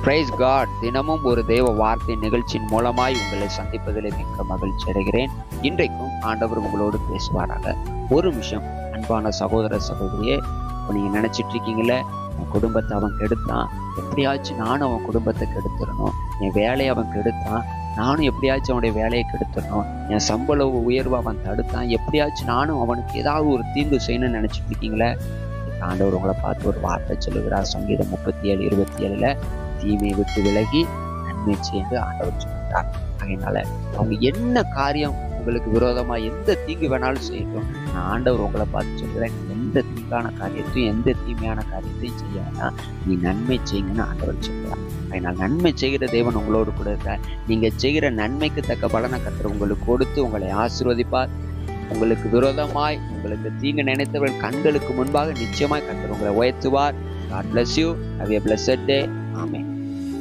Price God. தினமும் ஒரு தேவ வார்த்தை நிகழ்ச்சியின் மூலமாய் உங்களை சந்திப்பதில் மிக்க மகிழ்ச்சி அடைகிறேன். இன்றைக்கும் ஆண்டவர் உங்களோடு பேசுவாராக. ஒரு விஷயம், அன்பான சகோதர சகோதரியே, இப்போ நீங்கள் நினச்சிட்டு இருக்கீங்களே, என் குடும்பத்தை அவன் கெடுத்தான், எப்படியாச்சும் நானும் அவன் குடும்பத்தை கெடுத்துடணும், என் வேலையை அவன் கெடுத்தான், நானும் எப்படியாச்சும் அவனுடைய வேலையை கெடுத்துடணும், என் சம்பள உயர்வை அவன் தடுத்தான், எப்படியாச்சும் நானும் அவனுக்கு ஏதாவது ஒரு தீங்கு செய்யணும்னு நினச்சிட்டு இருக்கீங்களே, ஆண்டவர் உங்களை பார்த்து ஒரு வார்த்தை சொல்லுகிறார். சங்கீதம் 37:27 தீமையை விட்டு விலகி நன்மை செய்து ஆண்டவர் சொல்கிறார். அதனால அவங்க என்ன காரியம் உங்களுக்கு விரோதமா எந்த தீங்கு வேணாலும் செய்யட்டும், நான் ஆண்டவர் உங்களை பார்த்து சொல்கிறேன், எந்த தீங்கான காரியத்தையும் எந்த தீமையான காரியத்தையும் செய்ய வேணாம், நீ நன்மை செய்யுங்கன்னு ஆண்டவர் சொல்கிறார். அதனால நன்மை செய்கிற தேவன் உங்களோடு கூட இருக்கார். நீங்க செய்கிற நன்மைக்கு தக்க பலனை கர்த்தர் உங்களுக்கு கொடுத்து உங்களை ஆசீர்வதிப்பார். உங்களுக்கு விரோதமாய் உங்களுக்கு தீங்கு நினைத்தவர்கள் கண்களுக்கு முன்பாக நிச்சயமாய் கர்த்தர் உங்களை உயர்த்துவார். God bless you. Have a blessed day. Amen.